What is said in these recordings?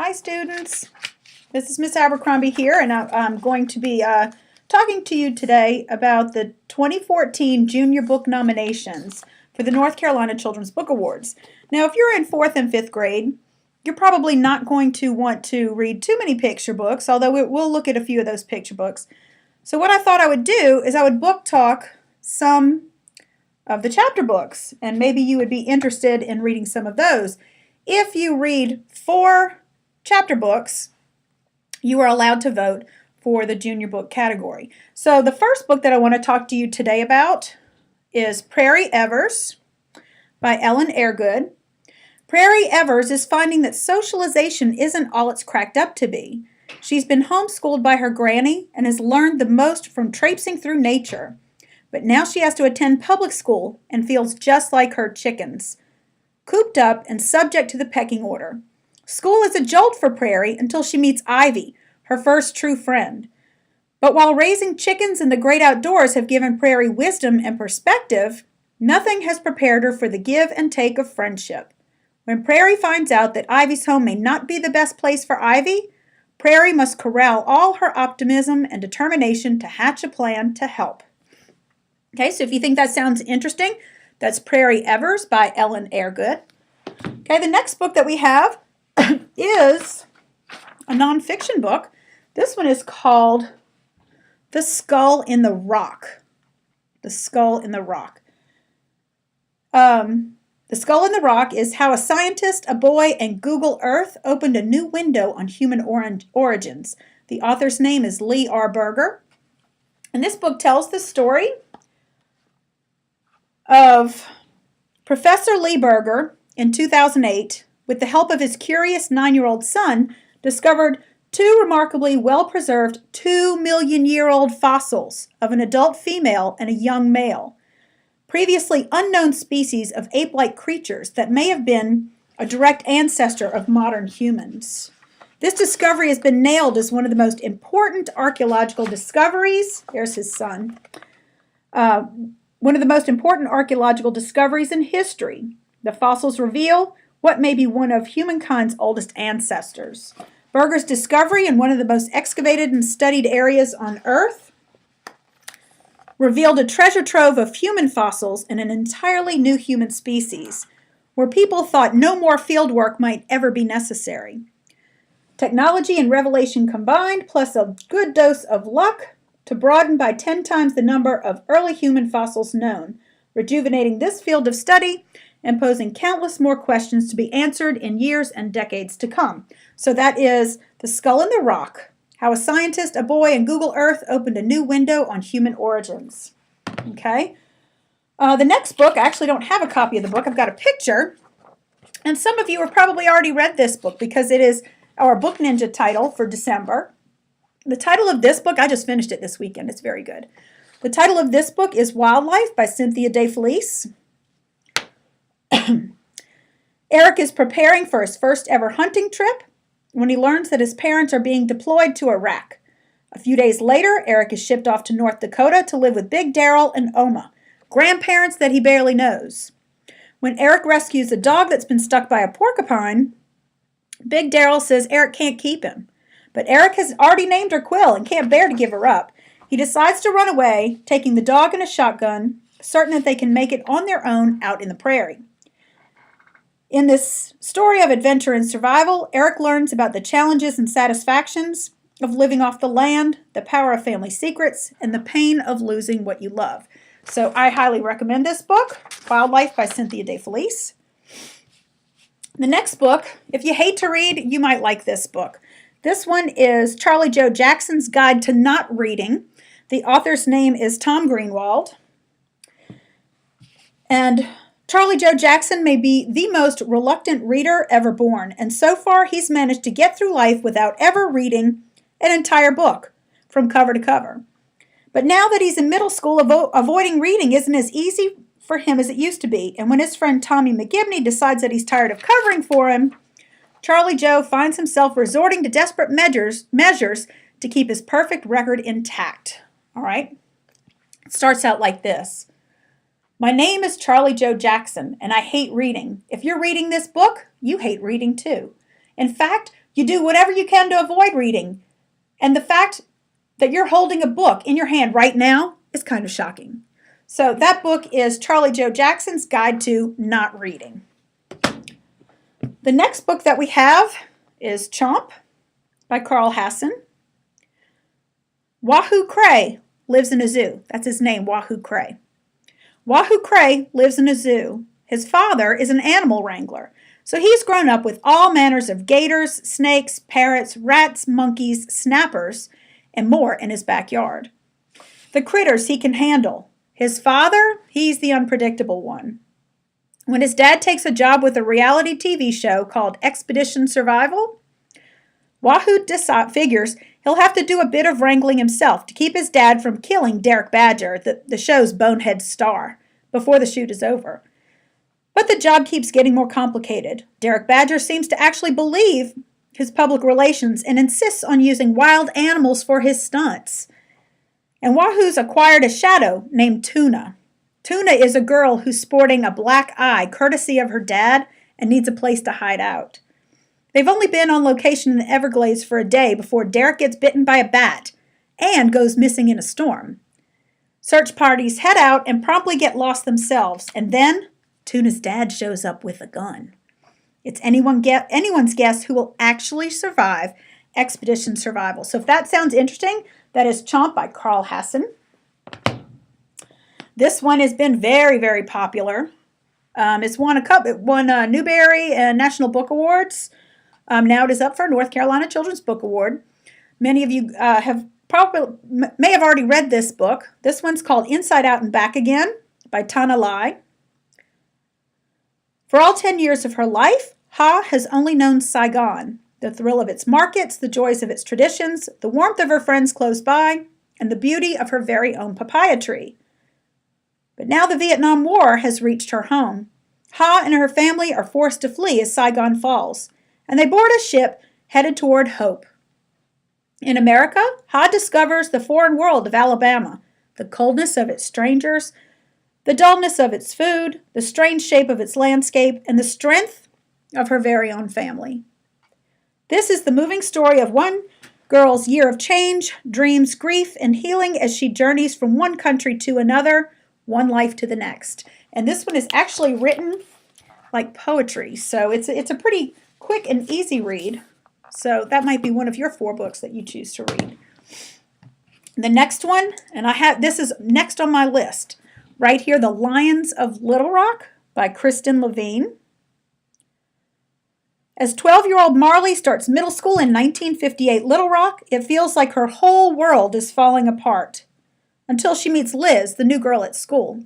Hi students, this is Miss Abercrombie here, and I'm going to be talking to you today about the 2014 Junior Book nominations for the North Carolina Children's Book Awards. Now if you're in 4th and 5th grade, you're probably not going to want to read too many picture books, although we'll look at a few of those picture books. So what I thought I would do is I would book talk some of the chapter books, and maybe you would be interested in reading some of those. If you read 4 chapter books, you are allowed to vote for the junior book category. So the first book that I want to talk to you today about is Prairie Evers by Ellen Airgood. Prairie Evers is finding that socialization isn't all it's cracked up to be. She's been homeschooled by her granny and has learned the most from traipsing through nature. But now she has to attend public school and feels just like her chickens, cooped up and subject to the pecking order. School is a jolt for Prairie until she meets Ivy, her first true friend. But while raising chickens in the great outdoors have given Prairie wisdom and perspective, nothing has prepared her for the give and take of friendship. When Prairie finds out that Ivy's home may not be the best place for Ivy, Prairie must corral all her optimism and determination to hatch a plan to help. Okay, so if you think that sounds interesting, that's Prairie Evers by Ellen Airgood. Okay, the next book that we have is a nonfiction book. This one is called The Skull in the Rock. The Skull in the Rock. The Skull in the Rock is how a scientist, a boy, and Google Earth opened a new window on human origins. The author's name is Lee R. Berger. And this book tells the story of Professor Lee Berger in 2008, with the help of his curious 9-year-old son, discovered 2 remarkably well-preserved 2-million-year-old fossils of an adult female and a young male, previously unknown species of ape-like creatures that may have been a direct ancestor of modern humans. This discovery has been nailed as one of the most important archaeological discoveries. There's his son. One of the most important archaeological discoveries in history. The fossils reveal what may be one of humankind's oldest ancestors. Berger's discovery in one of the most excavated and studied areas on Earth revealed a treasure trove of human fossils in an entirely new human species, where people thought no more field work might ever be necessary. Technology and revelation combined, plus a good dose of luck, to broaden by 10 times the number of early human fossils known, rejuvenating this field of study and posing countless more questions to be answered in years and decades to come. So that is The Skull in the Rock, how a scientist, a boy, and Google Earth opened a new window on human origins. Okay. The next book, I actually don't have a copy of the book. I've got a picture. And some of you have probably already read this book because it is our Book Ninja title for December. The title of this book, I just finished it this weekend. It's very good. The title of this book is Wildlife by Cynthia DeFelice. Eric is preparing for his first ever hunting trip when he learns that his parents are being deployed to Iraq. A few days later, Eric is shipped off to North Dakota to live with Big Daryl and Oma, grandparents that he barely knows. When Eric rescues a dog that's been stuck by a porcupine, Big Daryl says Eric can't keep him. But Eric has already named her Quill and can't bear to give her up. He decides to run away, taking the dog and a shotgun, certain that they can make it on their own out in the prairie. In this story of adventure and survival, Eric learns about the challenges and satisfactions of living off the land, the power of family secrets, and the pain of losing what you love. So I highly recommend this book, Wildlife by Cynthia DeFelice. The next book, if you hate to read, you might like this book. This one is Charlie Joe Jackson's Guide to Not Reading. The author's name is Tom Greenwald. And Charlie Joe Jackson may be the most reluctant reader ever born, and so far he's managed to get through life without ever reading an entire book from cover to cover. But now that he's in middle school, avoiding reading isn't as easy for him as it used to be, and when his friend Tommy McGibney decides that he's tired of covering for him, Charlie Joe finds himself resorting to desperate measures to keep his perfect record intact. All right? It starts out like this. My name is Charlie Joe Jackson, and I hate reading. If you're reading this book, you hate reading too. In fact, You do whatever you can to avoid reading. And the fact that you're holding a book in your hand right now is kind of shocking. So that book is Charlie Joe Jackson's Guide to Not Reading. The next book that we have is Chomp by Carl Hassan. Wahoo Cray lives in a zoo. That's his name, Wahoo Cray. Wahoo Cray lives in a zoo. His father is an animal wrangler, so he's grown up with all manners of gators, snakes, parrots, rats, monkeys, snappers, and more in his backyard. The critters he can handle. His father, he's the unpredictable one. When his dad takes a job with a reality TV show called Expedition Survival, Wahoo figures he'll have to do a bit of wrangling himself to keep his dad from killing Derek Badger, the show's bonehead star, before the shoot is over. But the job keeps getting more complicated. Derek Badger seems to actually believe his public relations and insists on using wild animals for his stunts. And Wahoo's acquired a shadow named Tuna. Tuna is a girl who's sporting a black eye courtesy of her dad and needs a place to hide out. They've only been on location in the Everglades for a day before Derek gets bitten by a bat and goes missing in a storm. Search parties head out and promptly get lost themselves, and then Tuna's dad shows up with a gun. It's anyone's guess who will actually survive Expedition Survival. So if that sounds interesting, that is Chomp by Carl Hassan. This one has been very, very popular. It won Newbery and National Book Awards. Now it is up for North Carolina Children's Book Award. Many of you may have already read this book. This one's called Inside Out and Back Again by Tana Lai. For all 10 years of her life, Ha has only known Saigon, the thrill of its markets, the joys of its traditions, the warmth of her friends close by, and the beauty of her very own papaya tree. But now the Vietnam War has reached her home. Ha and her family are forced to flee as Saigon falls, and they board a ship headed toward hope. In America, Ha discovers the foreign world of Alabama, the coldness of its strangers, the dullness of its food, the strange shape of its landscape, and the strength of her very own family. This is the moving story of one girl's year of change, dreams, grief, and healing as she journeys from one country to another, one life to the next. And this one is actually written like poetry, so it's a pretty quick and easy read. So that might be one of your 4 books that you choose to read. The next one, and this is next on my list, right here, The Lions of Little Rock by Kristen Levine. As 12-year-old Marley starts middle school in 1958 Little Rock, it feels like her whole world is falling apart, until she meets Liz, the new girl at school.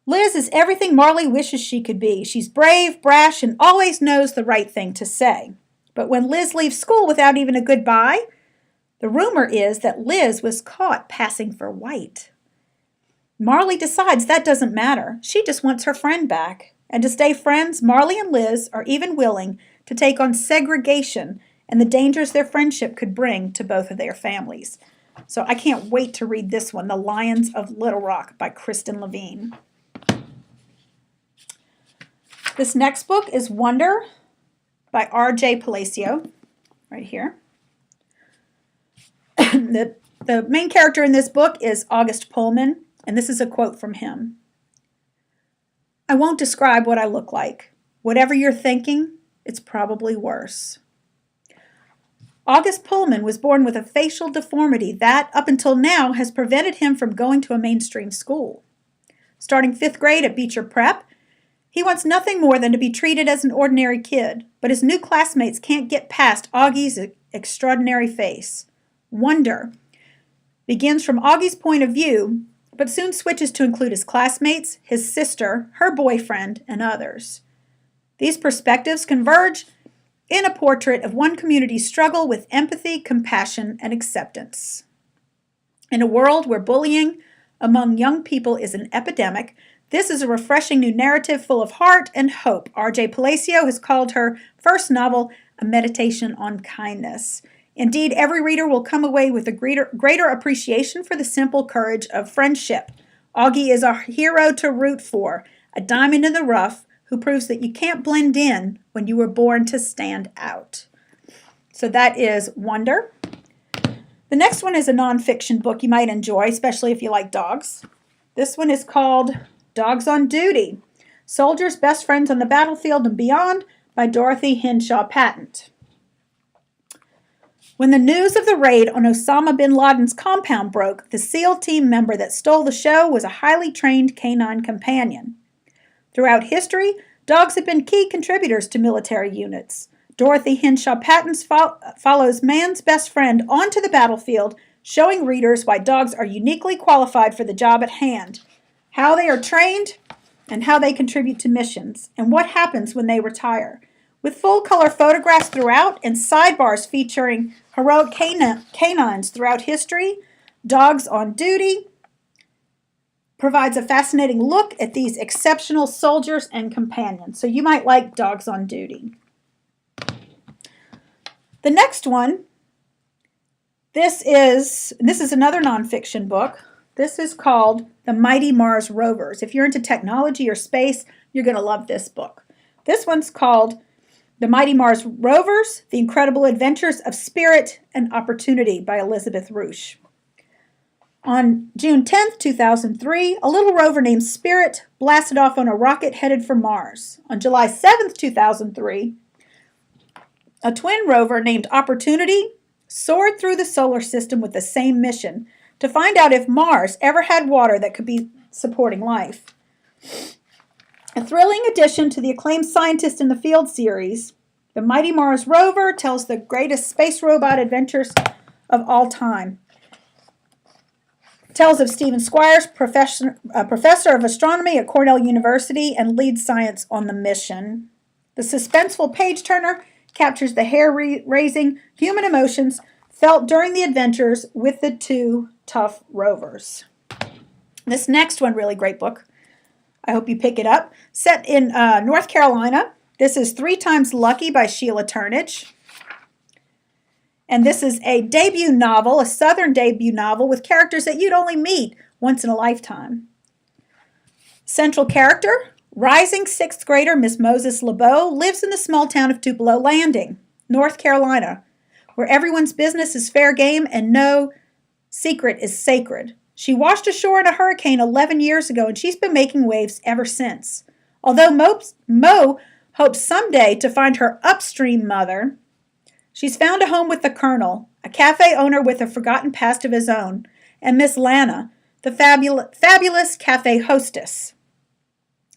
Liz is everything Marley wishes she could be. She's brave, brash, and always knows the right thing to say. But when Liz leaves school without even a goodbye, the rumor is that Liz was caught passing for white. Marley decides that doesn't matter. She just wants her friend back. And to stay friends, Marley and Liz are even willing to take on segregation and the dangers their friendship could bring to both of their families. So I can't wait to read this one, The Lions of Little Rock by Kristen Levine. This next book is Wonder by R.J. Palacio, right here. The main character in this book is August Pullman, and this is a quote from him. I won't describe what I look like. Whatever you're thinking, it's probably worse. August Pullman was born with a facial deformity that, up until now, has prevented him from going to a mainstream school. Starting 5th grade at Beecher Prep, he wants nothing more than to be treated as an ordinary kid, but his new classmates can't get past Augie's extraordinary face. Wonder begins from Augie's point of view, but soon switches to include his classmates, his sister, her boyfriend, and others. These perspectives converge in a portrait of one community's struggle with empathy, compassion, and acceptance. In a world where bullying among young people is an epidemic, this is a refreshing new narrative full of heart and hope. R.J. Palacio has called her first novel a meditation on kindness. Indeed, every reader will come away with a greater appreciation for the simple courage of friendship. Augie is a hero to root for, a diamond in the rough who proves that you can't blend in when you were born to stand out. So that is Wonder. The next one is a nonfiction book you might enjoy, especially if you like dogs. This one is called Dogs on Duty, Soldiers' Best Friends on the Battlefield and Beyond by Dorothy Henshaw Patent. When the news of the raid on Osama bin Laden's compound broke, the SEAL team member that stole the show was a highly trained canine companion. Throughout history, dogs have been key contributors to military units. Dorothy Henshaw Patent follows man's best friend onto the battlefield, showing readers why dogs are uniquely qualified for the job at hand, how they are trained, and how they contribute to missions, and what happens when they retire. With full-color photographs throughout and sidebars featuring heroic canines throughout history, Dogs on Duty provides a fascinating look at these exceptional soldiers and companions. So you might like Dogs on Duty. The next one, this is another nonfiction book. This is called The Mighty Mars Rovers. If you're into technology or space, you're going to love this book. This one's called The Mighty Mars Rovers, The Incredible Adventures of Spirit and Opportunity by Elizabeth Rusch. On June 10th, 2003, a little rover named Spirit blasted off on a rocket headed for Mars. On July 7th, 2003, a twin rover named Opportunity soared through the solar system with the same mission, to find out if Mars ever had water that could be supporting life. A thrilling addition to the acclaimed Scientist in the Field series, The Mighty Mars Rover tells the greatest space robot adventures of all time. It tells of Stephen Squires, professor of astronomy at Cornell University and lead science on the mission. The suspenseful page-turner captures the hair-raising human emotions felt during the adventures with the two tough rovers. This next one, really great book. I hope you pick it up. Set in North Carolina. This is 3 Times Lucky by Sheila Turnage. And this is a debut novel, a Southern debut novel with characters that you'd only meet once in a lifetime. Central character, rising 6th grader Miss Moses LeBeau lives in the small town of Tupelo Landing, North Carolina, where everyone's business is fair game and no secret is sacred. She washed ashore in a hurricane 11 years ago, and she's been making waves ever since. Although Mo hopes someday to find her upstream mother, she's found a home with the Colonel, a cafe owner with a forgotten past of his own, and Miss Lana, the fabulous cafe hostess.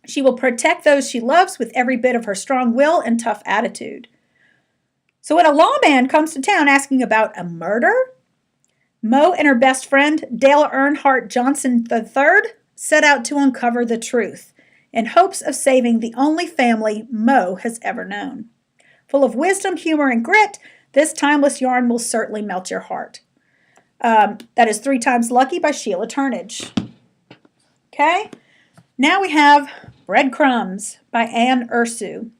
She will protect those she loves with every bit of her strong will and tough attitude. So when a lawman comes to town asking about a murder, Mo and her best friend, Dale Earnhardt Johnson III, set out to uncover the truth in hopes of saving the only family Mo has ever known. Full of wisdom, humor, and grit, this timeless yarn will certainly melt your heart. That is 3 Times Lucky by Sheila Turnage. Okay, now we have Breadcrumbs by Anne Ursu.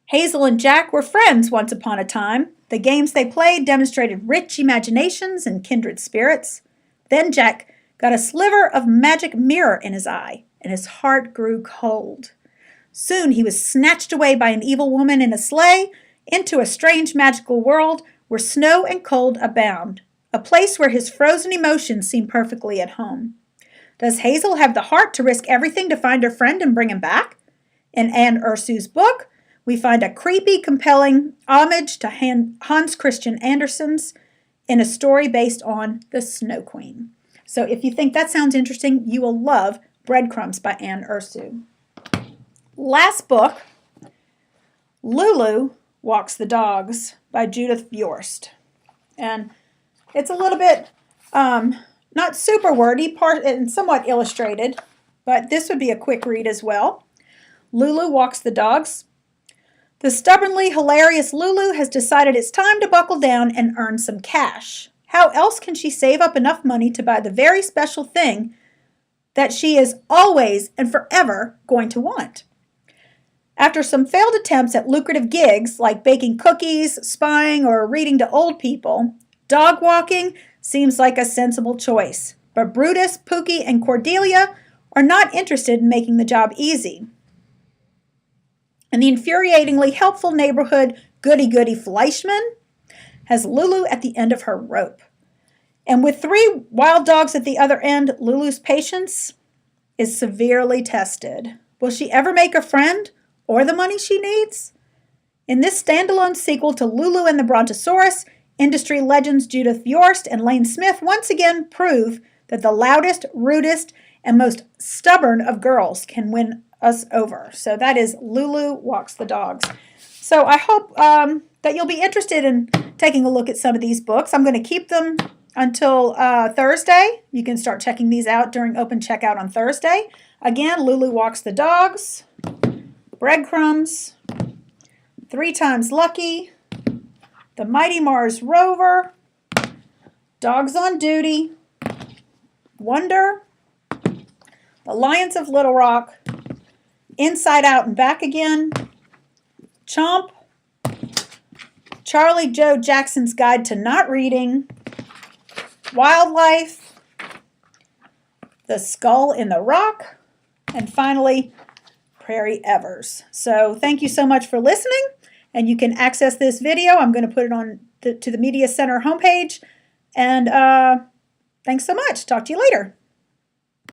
Hazel and Jack were friends once upon a time. The games they played demonstrated rich imaginations and kindred spirits. Then Jack got a sliver of magic mirror in his eye, and his heart grew cold. Soon he was snatched away by an evil woman in a sleigh into a strange magical world where snow and cold abound, a place where his frozen emotions seem perfectly at home. Does Hazel have the heart to risk everything to find her friend and bring him back? In Anne Ursu's book, we find a creepy, compelling homage to Hans Christian Andersen's in a story based on the Snow Queen. So if you think that sounds interesting, you will love Breadcrumbs by Anne Ursu. Last book, Lulu Walks the Dogs by Judith Bjorst. And it's a little bit not super wordy and somewhat illustrated, but this would be a quick read as well. Lulu Walks the Dogs. The stubbornly hilarious Lulu has decided it's time to buckle down and earn some cash. How else can she save up enough money to buy the very special thing that she is always and forever going to want? After some failed attempts at lucrative gigs like baking cookies, spying, or reading to old people, dog walking seems like a sensible choice. But Brutus, Pookie, and Cordelia are not interested in making the job easy. And the infuriatingly helpful neighborhood goody-goody Fleischman has Lulu at the end of her rope. And with 3 wild dogs at the other end, Lulu's patience is severely tested. Will she ever make a friend or the money she needs? In this standalone sequel to Lulu and the Brontosaurus, industry legends Judith Viorst and Lane Smith once again prove that the loudest, rudest, and most stubborn of girls can win us over. So that is Lulu Walks the Dogs. So I hope that you'll be interested in taking a look at some of these books. I'm going to keep them until Thursday. You can start checking these out during open checkout on Thursday. Again, Lulu Walks the Dogs, Breadcrumbs, 3 Times Lucky, The Mighty Mars Rover, Dogs on Duty, Wonder, The Lions of Little Rock, Inside Out and Back Again, Chomp, Charlie Joe Jackson's Guide to Not Reading, Wildlife, The Skull in the Rock, and finally, Prairie Evers. So thank you so much for listening, and you can access this video. I'm going to put it on to the Media Center homepage, and thanks so much. Talk to you later.